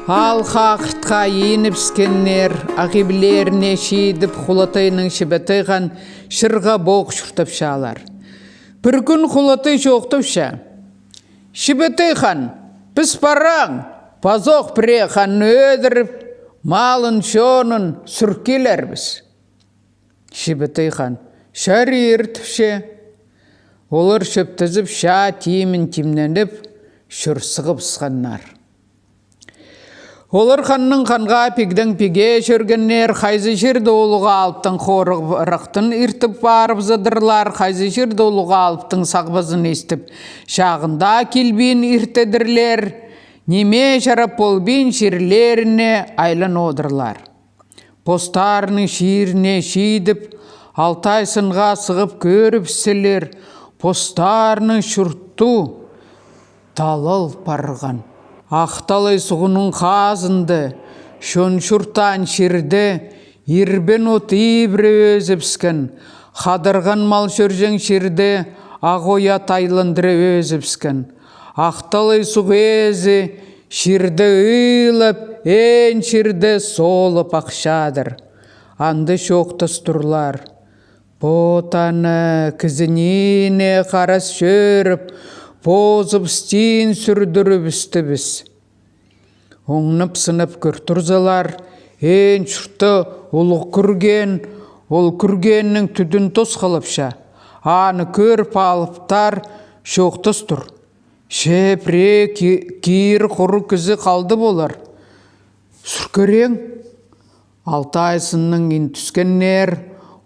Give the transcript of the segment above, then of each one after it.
Ал хақыртқа еніпскеннер, ағиблеріне шейдіп құлатайының шебетайған шырға боқ шұртып шалар. Бір күн құлатай жоқтып ша. Шебетайған, біз параң, пазоқ біреқан өдіріп, малын шонын сүркелер біз. Шебетайған, шәрі ертіп ше. Олар шөптізіп ша тиімін тимненіп, шүрсіғып сығаннар. Олар қанның қанға пигдің пиге жүргеннер, қайзы жерді олуға алыптың қорықтың ертіп барып задырлар, қайзы жерді олуға алыптың сағбазын естіп, шағында келбейін ертедірлер, неме жарап болбейін жерлеріне айлын одырлар. Постарының шиіріне шейдіп, алтайсынға сығып көріп сілер, постарының шүртту талыл парған. Ақталай сұғының қазынды, шон шүрттан шерді, ербен от ибірі өзіпскен, қадырған мал шөржен шерді, ағоя тайлындыры өзіпскен. Ақталай сұғы өзі, шерді ұйлып, ән шерді солып ақшадыр. Анды шоқтыс тұрлар. Ботаны, кізініне қарас шөріп, позып стейін сүрдіріп үсті біз. Оңнып сынып күртірзалар, ән шұрты олық күрген, ол күргеннің түдін тос қылыпша. Аны көріп алыптар шоқтыс тұр. Шепре кейір құры күзі қалды болар. Сүркерен, Алтайсының ин түскеннер,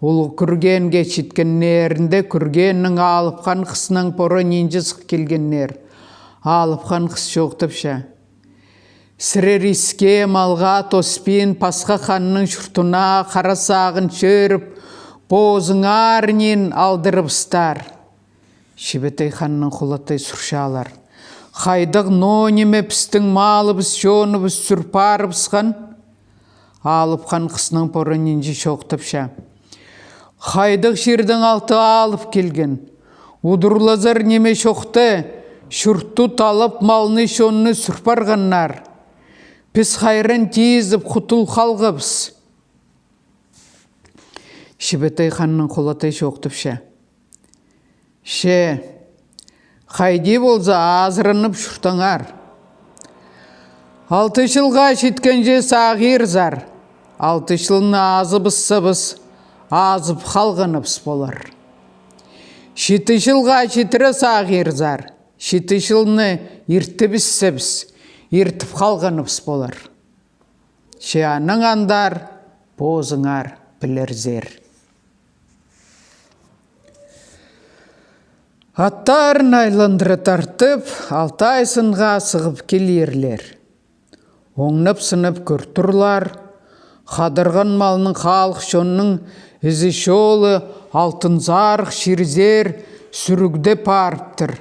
ол күргенге шиткеннерінде күргеннің алыпқан қысының поры ненжісік келгеннер. Алыпқан қыс жоқтыпша. Сірер иске малға тоспен пасқа қанның шұртына қарасағын шөріп, бозың арнен алдырыпстар. Шебетай ханның құлатай сұршалар. Қайдық нонеме пістің малыбыз шоныбыз сүрпарыпсқан. Алыпқан қысының поры ненжі жоқтыпша. Қайдық жердің алты алып келген. Удырлазар неме шоқты, шүртту талып малны шонны сүрпарғаннар. Біз қайрын тезіп құтыл қалғыбыз. Шебетай ханның құлатай шоқтыпша. Ше, қайде болса азырынып шүртаңар. 6 жылға жеткенже сағир зар. 6 жылына азыбыз-сыбыз, азып қалғаныбыз болар. 7 жылға жетірі сағир зар. 7 жылыны ертібіз-сібіз, ертіп қалғаныбыз болар. Шеаның андар, бозыңар білер зер. Аттарын айландыры тартып, Алтайсынға сығып келерлер. Оңнып сынып көртірлар, қадырған малының халық шонның ізі шолы алтын зарық шерзер сүрігді парыптыр.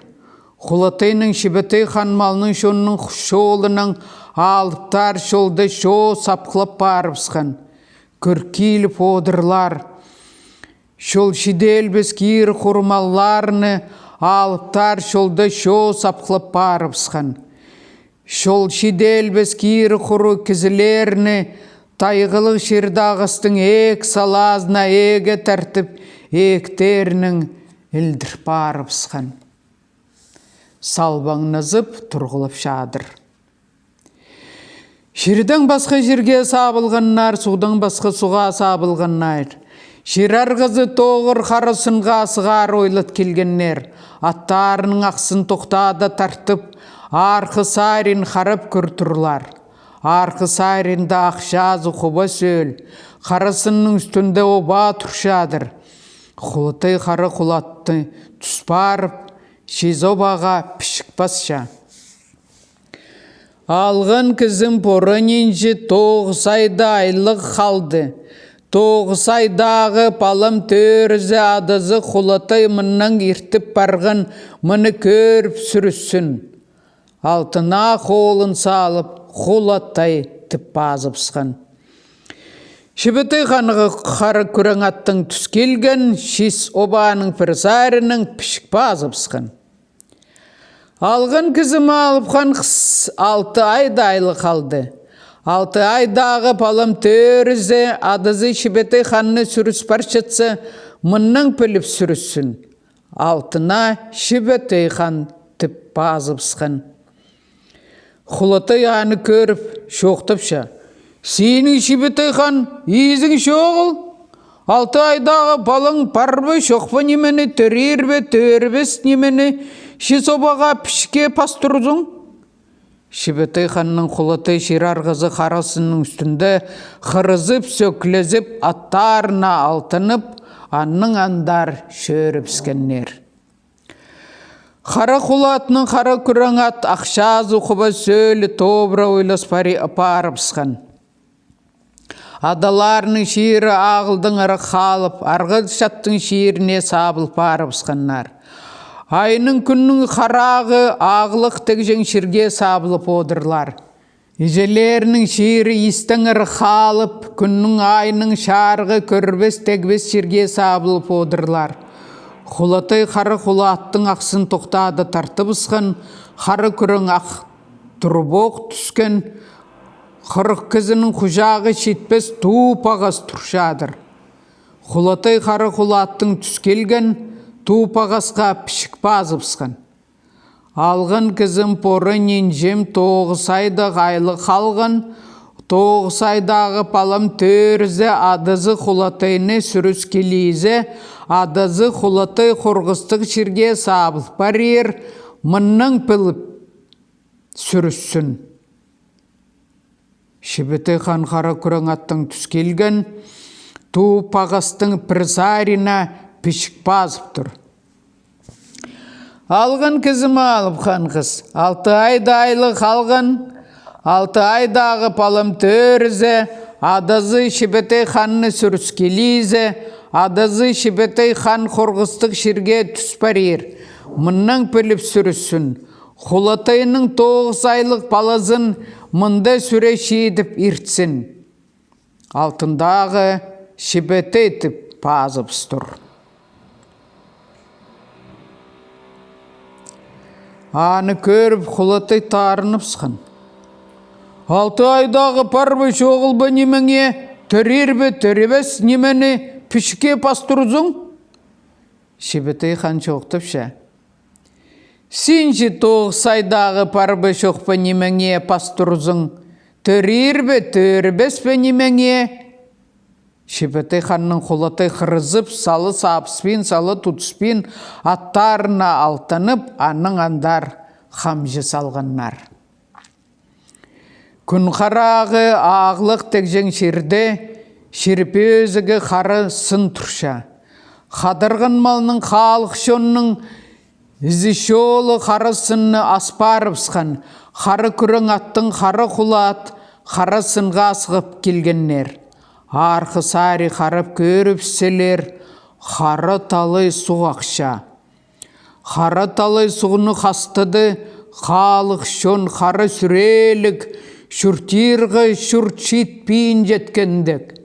Құлатайның Шебетай хан малының шонның шолының алыптар шолды шо сапқылап парыпсқан. Көркейліп одырлар. Шол шиделбіз кейір құрмалларыны алыптар шолды шо сапқылап парыпсқан. Шол шиделбіз кейір құру кізілеріні тайғылық шердағыстың ек салазына еге тәртіп ектерінің үлдір парыпсқан. Салбаңнызып тұрғылып шадыр. Шердің басқа жерге сабылғаннар, судан басқа суға сабылғаннар. Шер арғызы тоғыр қарысынға сығар ойлат келгеннер. Аттарының ақсын тоқтады тартып, арқы сайрин қарып көртірлар. Арқы сайринді ақшазы құба сөл, қарысының үстінде оба тұршадыр. Құлытай қары құлатты, тұспарып, шизобаға пішік басша. Алғын кізім порыненші 9 айда айлық қалды. 9 айдағы палым төрізі адызы Құлатай мұнның ертіп барғын мұны көріп сүріссін. Алтына қолын салып, Құлатай тіп базыпсқан. Шебетай ханығы қары күрің аттың түс келген, шес обаның пірсарының пішік базыпсқан. Алғын кізім алып қан қыс 6 айда айлы қалды. 6 айдағы палым төрізе адызы шибеті ханны сүріс парчатсы мұнның піліп сүріссін. Алтына шибеті хан тіп базыпсқан. Құлаты аны көріп, шоқтыпша. Сенің шибеті хан езің шоғыл? 6 айдағы балың парбы шоқпы немені төрербе төрбес немені шисобаға пішке пастырзың? Шибеті ханның құлаты ширарғызы қарасының үстінде қырызып, сөклезіп, аттарына алтынып, анның андар шөріпскеннер. Қара құлатының қара күраңат ақшаз ұқыба сөлі тобра ойлас парыпсқан. Адаларының шиірі ағылдың ары қалып, арғы шаттың шиіріне сабыл парыпсқаннар. Айының күннің қарағы ағылық тегжен шірге сабылып одырлар. Ежелерінің шиірі истің ұры қалып, күннің айының шарғы көрбес тегбес шірге сабылып одырлар. Құлатай қары құлаттың ақсын тоқтады тартыбысқан, қары күрің ақ тұрбоқ түскен, қырық кізінің құжағы шетпес туып-ағас тұршадыр. Құлатай қары құлаттың түскелген, туып-ағасқа пішік базыпсқан. Алғын кізім поры ненжем 9 айда ғайлы қалған, 9 айдағы палам төрізі адызы құлатайны сүріс келейзі, адызы құлатай қорғыстық шерге сабыл барер, мұнның піліп сүріссін. Шибеті хан қара күрің аттың түскелген, туып-ағастың призарина пішік базып тұр. Алғын кізімі алып хан қыз, 6 айда айлы қалған, 6 айдағы палым төрізі, адызы шибеті ханны сүріскелейзі, адызы шибеті хан қорғыстық шерге түс барер, мұнның піліп сүріссін. Құлатайының 9 айлық палазын мұнда сүре шейдіп иртсін. Алтындағы шибеті етіп пазып тұр. Аны көріп құлатай тарынып сқан. 6 айдағы парбы шоғылбы немеңе, төрербе төребес немені пішке пастырызың? Шибеті хан шоқтыпша. Сенші 9 айдағы парбы шоқпы немеңе пастырызың, төрербе төребес пе немеңе? Шибеті ханның құлатай қырызып, салы сапыспен, салы тұтыспен, аттарына алтынып, анның андар қамжы салғаннар. Күн қарағы ағылық текжен шерде, шерпе өзігі қары сын тұрша. Қадырғын малының қалық шонның ізі шолы қары сынны аспарыпсқан, қары күрің аттың қары құлат, қары сынға асығып келгеннер. Арқы сари қарып көріпселер, қары талай суқ ақша. Қары талай суғыны қастыды, қалық шон қары сүрелік, шүртирғы шүртшит пейін жеткендік.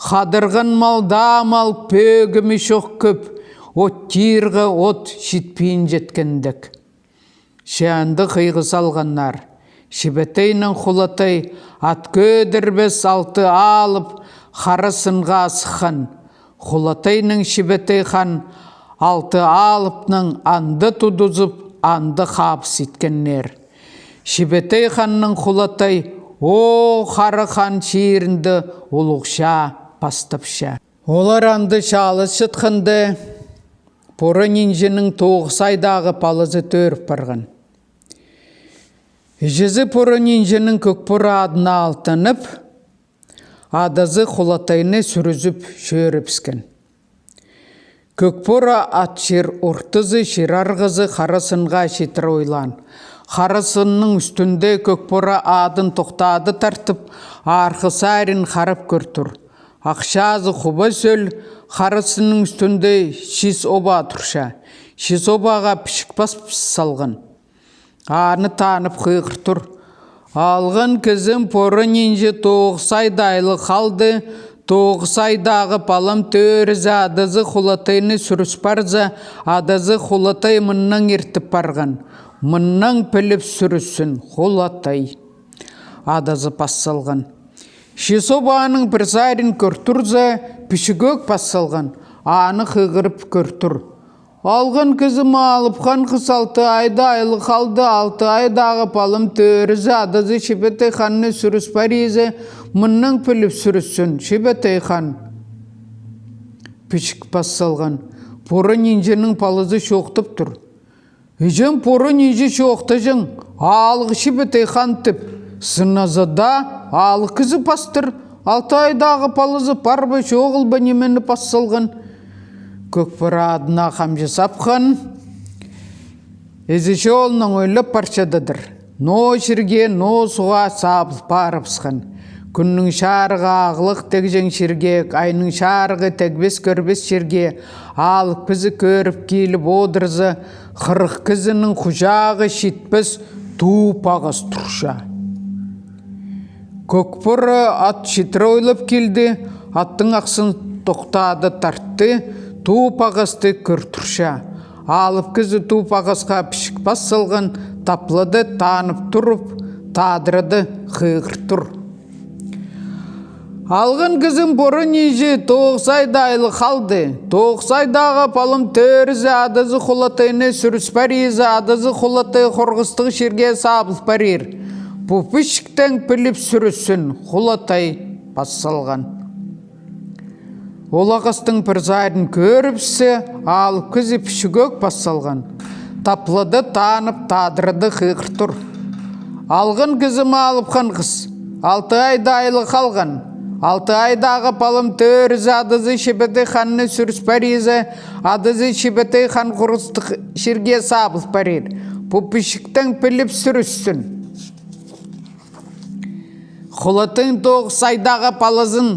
Қадырғын малда мал пөгімі шоқ көп, оттирғы от шитпейін жеткендік. Шәнді қиғы салғаннар. Шибетейнің құлатай ат көдірбес 6 алып, қарысынға асыққан. Құлатайның шибетей хан 6 алыпның анды тұдызып, анды қапыс еткеннер. Шибетей ханның құлатай, о қары хан шиірінді ұлықша, пастапша. Олар анды шалы шытқынды, поры нинжінің 9 айдағы палызы төріп барған. Жезі поры нинжінің көкпұры адына алтынып, адызы құлатайны сүрізіп шөріпскен. Көкпұры ат шер ұртызы шерарғызы қарысынға шетір ойлан. Қарысынның үстінде көкпұры адын тоқтады тартып, арқы сәрін қарып көртір. Ақшазы құба сөл қарысынның үстінде шис оба тұрша. Шис обаға пішік бас салған. Аны танып қиғыр тұр. Алғын кізім поры нинжі 9 айдайлы қалды, 9 айдағы палым төрізі адызы құлатайны сүріс барза, адызы құлатай мұнның ертіп барған. Мұнның піліп сүрісін құлатай. адазы пассалған. Шесобаның бір сайрын көртірзі пішігөк пассалған, аны қығырып көртір. Алған кізім алыпқан қыс 6 айда айлы қалды, 6 айдағы палым төрізі адазы шебеті қанны сүріс паризі, мұнның піліп сүріссін, шебеті қан. Пішік пассалған, поры нинженің палызы шоқтып тұр. Ежен поры нинжі шоқты жың, алғы шебеті қан тіп, сыназыда алы кізі пастыр, 6 айдағы палызы парбы шоғыл немені пассалған. Көкпіра адына қамжы сапқан, әзіші олының ойлып парчадыдыр. Но шірге, но суға сабыл парыпсқан. Күннің шарығы ағылық тегжен шіргек, айның шарығы тегбес көрбес шірге, алып кізі көріп келіп одырзы, қырық кізінің құжағы шетпес туып ағыз тұрша. Көкпірі ат шетір ойлып келді, аттың ақсын тоқтады тартты, туып ағызды көртірша. Алып кізі туып ағызға пішік басылған, таплады танып тұрып, тадырды қиғыр тұр. Алғын кізім бұры нежі 9 айда айлы қалды. 9 айдағы палым төрізі адызы құлатайны сүріс паризі, адызы құлатай қорғыстығы шерге сабыл парир. Бұ пішіктен піліп сүрісін құлатай басылған. Олағыстың бір зайрын көріпсі, алып кізі пішігөк басалған. Таплады танып, тадырды қиғыр тұр. Алғын кізім алыпқан қыз, 6 айда айлы қалған. 6 айдағы палым төрізі адызы шебеті қанны сүріс паризі, адызы шебеті қан құрыстық шерге сабыл парир. Бұл пішіктен піліп сүріссін. Құлатын 9 айдағы палызын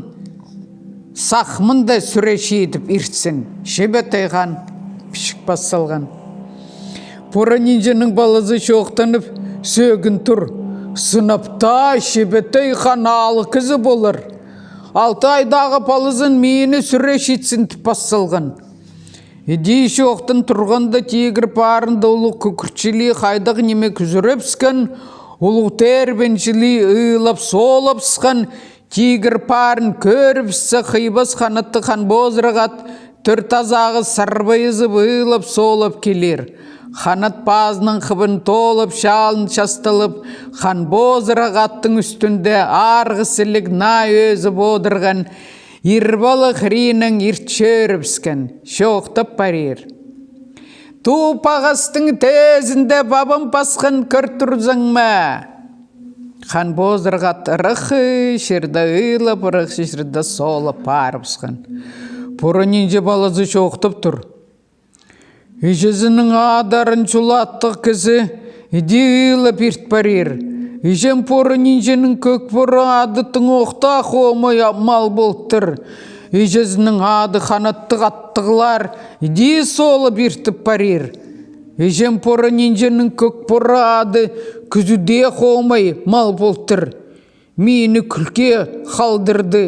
сақмында сүреші етіп иртсін, шебеті қан пішік басалған. Пора нинженің балызы шоқтанып сөгін тұр. Сынапта шебеті қан алы кізі болыр. 6 айдағы палызын мені сүреші етсін тіп басалған. Еді шоқтын тұрғанда тегір парында ұлы күкірчілі қайдағы неме күзірепскен, ұлы тербеншілі ұйлап солапсқан, тигір парын көріпсі қибас қанатты қан бозырағат, түр тазағы сарбайызы бұйлап солап келер. Қанат пазының қыбын толып, шалын шастылып, қан бозырағаттың үстінде арғысылық на өзі бодырған, ирбалы қыринің иртшөріпскен, шоқтып парер. Туып ағыстың тезінде бабым пасқын көртірзің ме? Қан бозырғат ұрықы, шерді ұйлап, ұрықшы шерді солып парыпсқан. Пұры нинже балазы шоқтып тұр. Ежезінің адарын чулаттық кізі, еді ұйлап ирт парер. Ежен пұры нинженің көк пұры адытың оқта қомай мал болттыр. Ежезінің ады қанаттық аттығылар, еді солып иртіп парер. Ежен пұры нинженің көк пұры ады күзуде қомай мал болттыр. Мені күлке қалдырды.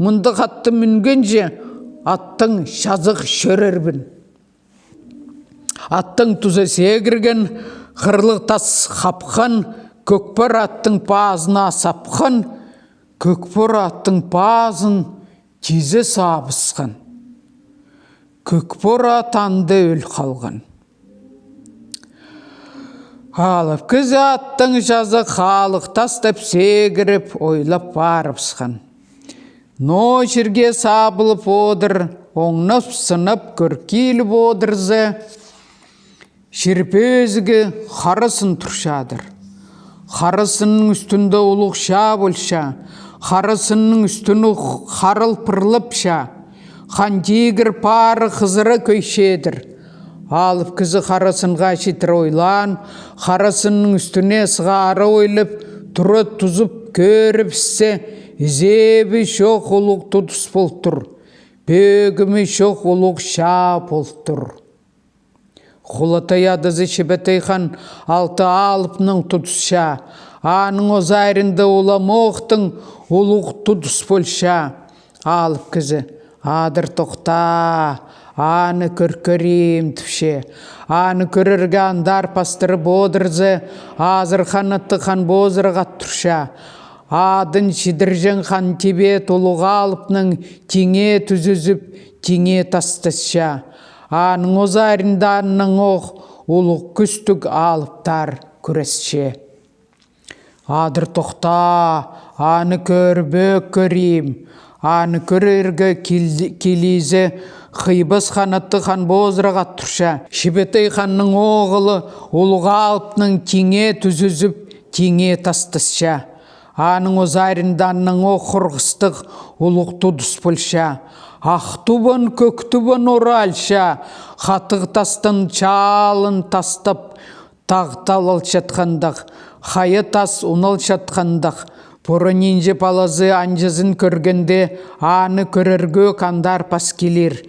Мұнды қатты мүнгенже аттың шазық шөрербін. Аттың тұзы сегірген, қырлық тас қапқан, көкпір аттың пазына сапқан, көкпір аттың пазын тезі сабысқан. Көкпір атанды өл қалған. Алып кізі аттың жазы қалық тастап сегіріп, ойлап барыпсқан. Но жерге сабылып одыр, оңнап сынып көркеліп одырзы, шерпезігі қарысын тұршадыр. Қарысының үстінде ұлықша болша, қарысының үстіні қарыл пырлыпша, қантегір пары қызыры көйшедір. Алып кізі қарысынға шетір ойлан, қарысының үстіне сығары ойлып, тұры тұзып көріпсе, зебі шоқ ұлық тұтыс болтыр, бөгімі шоқ ұлық ша болтыр. Құлатай адызы шебетай қан 6 алыпның тұтысша, аның озайрында оламоқтың ұлық тұтыс болша. Алып кізі, адыр тоқта, аны көркөрем түпше, аны көрірге андар пастыры бодырзы, азыр қанатты қан бозырға тұрша. Адын шидіржен хан Тибет ұлыға алыпның теңе түзізіп, теңе тастысша. Аның озарындарының оқ ұлық күстік алыптар күресше. Адыр тоқта, аны көрбөк көрейм, аны көрерге келізі қибыз қанатты хан бозыраға тұрша. Шебетей ханның оғылы ұлыға алыпның теңе түзізіп, теңе тастысша. Аның озарындарының оқ құрғыстық ұлық тұдыс пөлша. Ақтубын көктубын оралша, қатық тастын чалын тастып, тағтал алшатқандық, қайы тас ұналшатқандық. Порынинже палазы анжызын көргенде, аны көрерге қандар пас келер.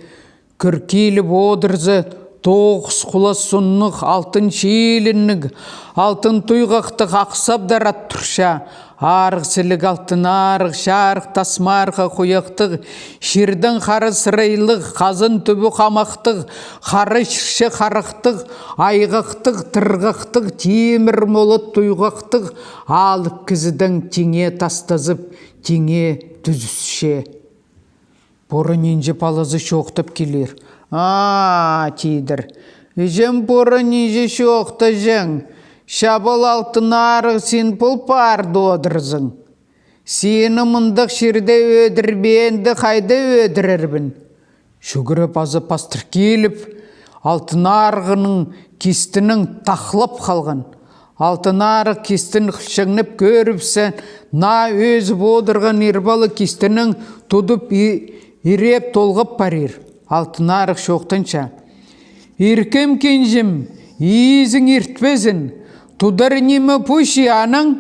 Көркейліп одырзы, тоғыз құлас сұннық, алтын шиеліннік, алтын тұйғақтық ақсабдар аттұрша. Арғсілік алтын арық, шарық тасмарғы құяқтық, шердің қары сырайлық, қазын түбі қамақтық, қары шыршы қарықтық, айғақтық, тырғақтық, темір молыт тұйғақтық, алып кізідің теңе тастазып, теңе түзісше. Порынинже палазы шоқтып келер. Тидір, жем порынинже шоқта жең. Шабыл алтын арық сен пұлпар додырзың. Сені мұндық шерде өдірбенді қайда өдірербін. Шүгіріп азы пастыр келіп, алтын арғының кестінің тақлып қалған. Алтын арық кестін қылшыңнып көріпсен, на өзі бодырған ербалы кестінің тұдып ереп толғып барер. Алтын арық шоқтынша. Еркем кенжім, езің ертпезін. Тудар немі пұши аның,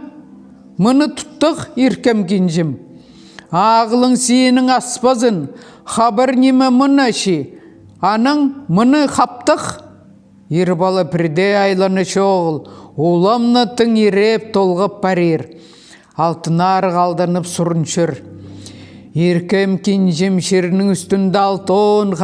мұны тұттық еркем кенжім. Ағылың сенің аспазын, хабар немі мұны ши, аның мұны қаптық. Ербалы бірде айланы шоғыл, оламны тың ереп толғып барер. Алтын арық алданып сұрыншыр. Еркем кенжім шерінің үстінде алтын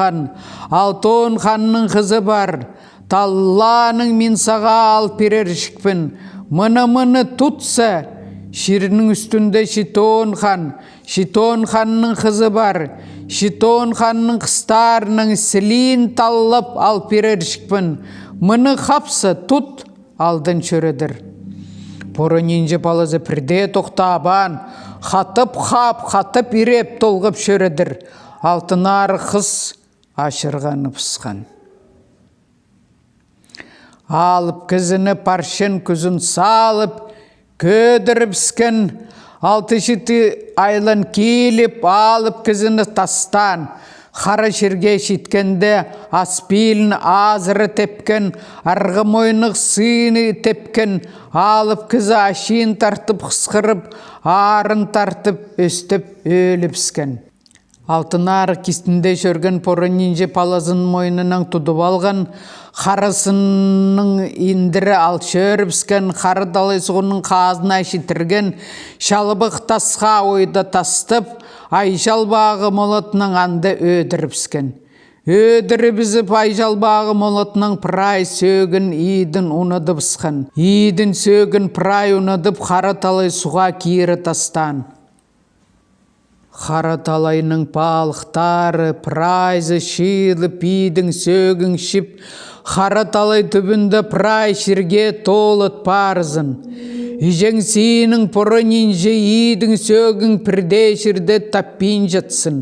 ханның қызы бар. Талланың мен саға алып берер шікпін. Мұны тұтса, шерінің үстінде Шитон ханның қызы бар. Шитон ханның қыстарының сілін таллап алып берер шікпін. Мұны қапсы тұт алдын шөрідір. Порынинже палазы бірде тоқтабан, қатып ереп толғып шөрідір. Алтын арық қыз ашырғаны пысқан. Алып кізіні паршын күзін салып, көдіріп скен, алты шеті айлан келіп, алып кізіні тастан, қара шерге шеткенде аспилін азыры тепкен, арғы мойнық сыйны тепкен, алып кізі ашин тартып қысқырып, арын тартып, өстіп өліп скен. Алтын арық кестінде шөрген порынинже палазын мойнынан тұдып алған, қарысының индірі алшөріпскен, қары далайсығының қазына шетірген, шалбық тасқа ойда тастып, айшалбағы молотының анды өдіріпскен. Өдірібізіп айшалбағы молотының прай сөгін идін ұныдыпсқан. Идін сөгін прай ұныдып, қары талайсуға кері тастан. Қара талайның балықтары, прайзы шилып, идің сөгін шіп, қара талай түбінді прай шерге толыт парызын. Ижен сенің порынинже идің сөгін пірде шерде таппин жатсын.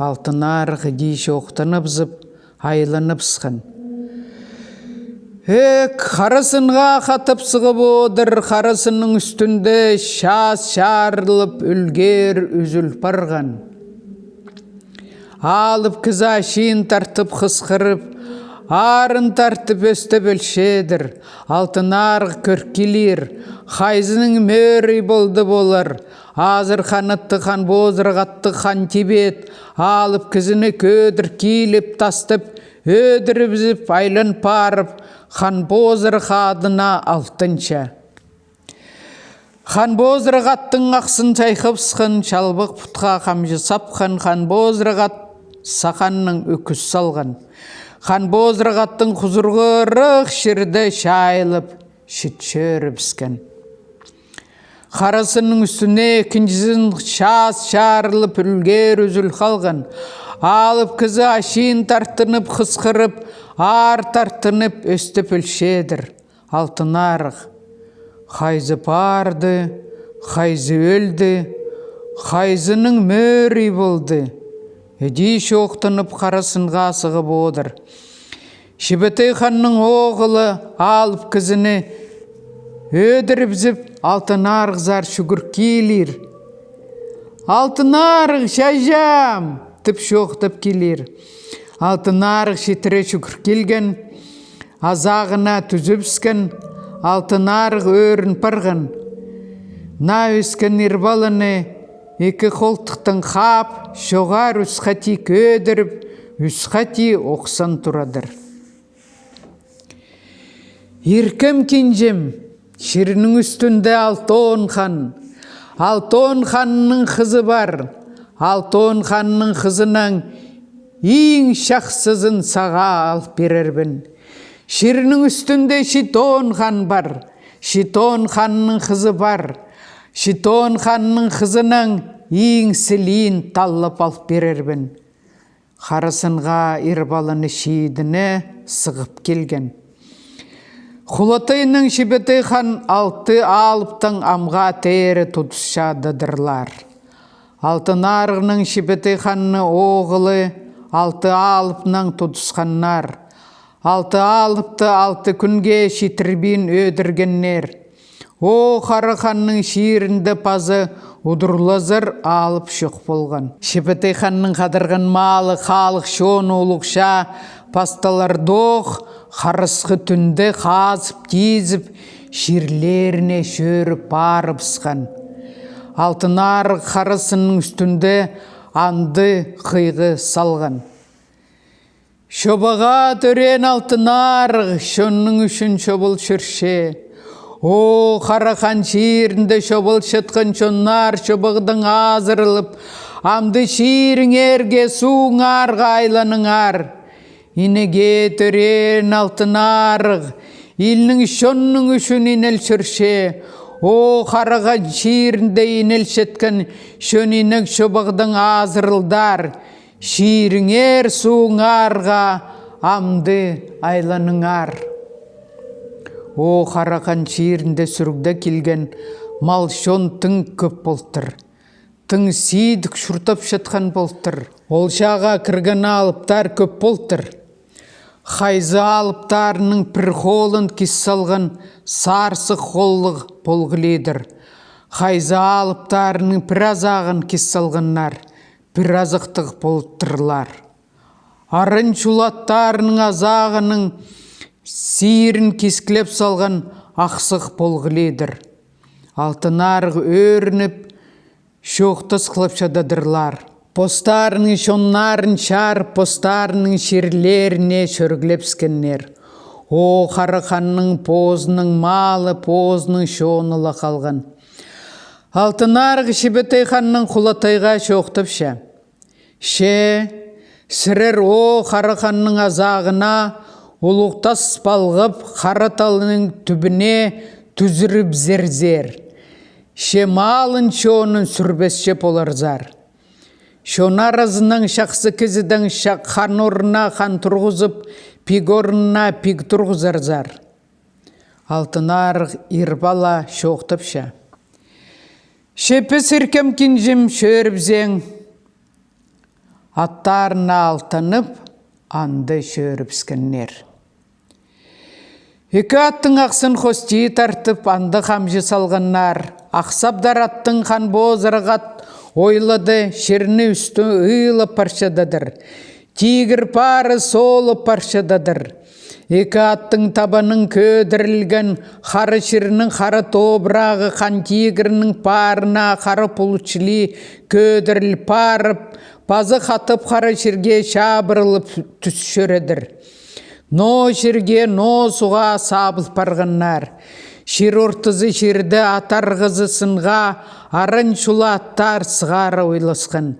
Алтын арық дейші оқтанып зып, айланып сықын. Қарысынға қатып сығып одыр, қарысының үстінде шас шарылып, үлгер үзіл барған. Алып кіза шин тартып қысқырып, арын тартып өсті бөлшедір. Алтын арық көркелер, қайзының мөрі болды болар. Азыр қанатты хан бозырғатты хан Тибет, алып кізіні көдір келіп тастып, өдіріп айлан парып, хан бозыр қадына алтынша. Хан бозыр қаттың ақсын чайқып сықын, шалбық пұтқа қамжы сапқан, хан бозыр қат сақанның өкіс салған. Хан бозыр қаттың құзырғы рық шерді шайлып, шүтшөріп скен. Қарасының үстіне екіншісін шас шарылып үлгер үзіл қалған. Алыптығы ашин тартынып, қысқырып, ар тартынып, өстіп өлшедір. Алтын Арыг. Қайзы барды, қайзы өлді, қайзының мөрі болды. Әдей шоқтынып қарасынға асығып одыр. Шебетей ханның оғылы Алыптығыны өдіріп зіп, Алтын Арыг зар шүгір келер. Алтын Арыг шайжам, тіп шоқтып келер. Алтын Арыг шетіре шүгір келген, азағына түзіпскен, Алтын Арыг өрін парған. На өскен ирбалыны екі қолтықтың қап, шоғар үсқати көдіріп, үсқати оқсан тұрадыр. Еркем кенжем, шерінің үстінде Алтын хан. Алтын ханның қызы бар. Алтын ханның қызының ең шақсызын саға алып берербін. Шерінің үстінде Шитон хан бар. Шитон ханның қызы бар. Шитон ханның қызының ең сілейін талып алып берербін. Қарасынға ирбалыны шейдіні сығып келген. Құлатайының Шебетей хан алты Алыптың амға тәрі тұтышадыдырлар. Алтын Арығының Шебетей ханны оғылы алты Алыптың тұтысқаннар. Алты Алыпты алты күнге шетірбен өдіргеннер. О қары ханның шиірінді пазы ұдырлазыр алып шық болған. Шебетей ханның қадырған малы қалық шон олықша пасталар доқ, қарысқы түнді қазып тезіп, ширлеріне шөріп барып сқан. Алтын Арыг қарысының үстінде анды қиғы салған. Шобаға төрен Алтын Арыг, шонның үшін шобыл шүрше. О, қарақан шиірінде шобыл шытқын шоннар шобағдың азырылып, амды шиірің ерге суың арға айланыңар. Инеге төрен Алтын Арыг, илнің шонның үшін инел шүрше. О, қараған шиірінде инел шеткен шон инек шобағдың азырылдар. Шиіріңер суың арға, амды айланыңар. О, қарақан шиірінде сүргді келген мал шон тың көп болтыр. Тың сейдік шұртап шатқан болтыр. Ол шаға кірген Алыптар көп болтыр. Қайзы Алыптарының пір қолын кес салған сарсы қолық болғыледір. Қайзы Алыптарының пір азағын кес салғаннар, пір азықтық болттырлар. Арын шулаттарының азағының сейірін кескілеп салған ақсық болғыледір. Алтын Арыг өрініп, шоқтыс қылып шададырлар. Постарының шоннарын шарып, постарының шерлеріне шөргілепскеннер. О, қарақанның позының малы, позының шоныла қалған. Алтын Арыг Шебетей ханның Құлатайға шоқтып ше. Сірер о қарақанның азағына ұлықтас балғып, қараталының түбіне түзіріп зерзер. Малын шонын сүрбесше боларзар. Шона разының шақсы кізідің хан орына хан тұрғызып, пиг орына пиг тұрғызарзар. Алтын Арыг ирбала шоқтып ше. Шепі сіркем кенжім шөріпзең, аттарына алтынып, анды шөріпскеннер. Екі аттың ақсын қости тартып, анды қамжы салғаннар, ақсабдар аттың хан бозырғат ойлады, шеріні үсті ұйлы паршададыр. Тигір пары солы паршададыр. Екі аттың табаның көдірілген, қары шерінің қары тобырағы қан тигірінің парына қары пұлычылы көдіріл парып, пазы қатып қары шерге шабырылып түс шөредір. Но шерге, но суға сабыл парғаннар. Шер ортызы шерді атарғызы сынға, арын шулы аттар сығары ойласқан.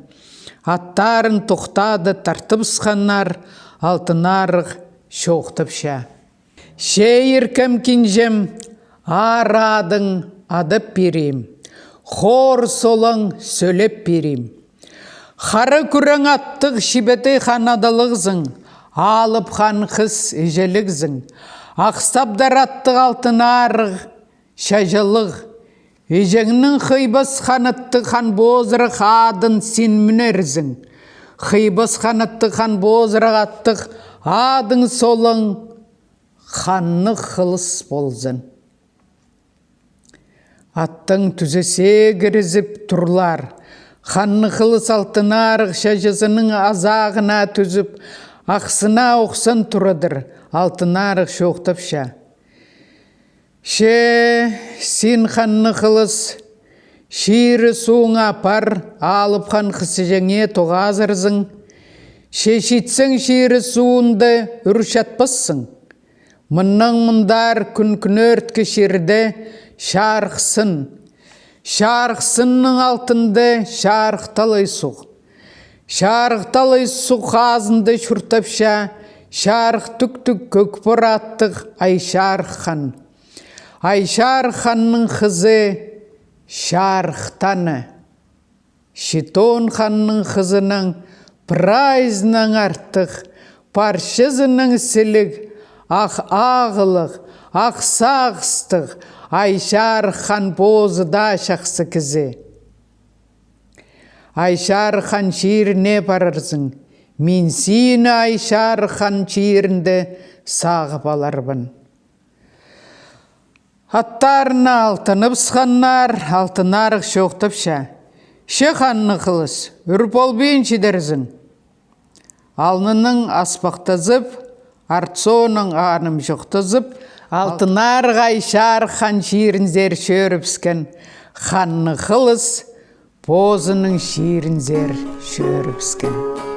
Аттарын тоқтады тартып сықаннар, Алтын Арыг шоқтып ша. Еркем кенжем, арадың адып берем. хор солың сөйлеп берем. Хары күрің аттық шибеті ханадылығзың, алып хан қыз ежелігзің. Ақстабдар аттық алтын арыг, шажылық. Ежеңнің қыйбыз ханыттық хан бозыры адын сен мүнерзің. Қыйбыз ханыттық хан бозыры аттық адың солың ханны қылыс болзын. Аттың түзесе кірізіп тұрлар. Ханны қылыс алтын арық шажызының азағына түзіп, ақсына оқсын тұрыдыр, алтын арық шоқтапша. Сен ханны қылыс, шиірі суыңа апар, алып хан қысы жәңе тоғазырзың. Шешітсің шиірі суынды үршатпассың. Мұнның мұндар күн өрткі шерді шарқсын. Шарқсынның алтынды шарықталай сұқ. Шарықталай сұқ азынды шүртапша, шарық түк-түк көкпір аттық Айшарық хан. Айшарық ханның қызы Шарықтаны. Шитон ханның қызының прайзының артық, паршызының сілік, ағылық, ақсағыстық, Айшарық хан бозыда шақсы кізі. Айшарық хан шиіріне барырзың, мен сені Айшарық хан шиірінді сағып аларбын. Аттарына алтынып сқаннар, алтын арық шоқтыпша. Ше ханны қылыс, үрполбейін шидерзің. Алнының аспақтазып, артсоның аным жоқтызып, алтын арық Айшарық хан шиірінзер шөріпскен. Ханны қылыс, бозының шиірінзер шөріпскен.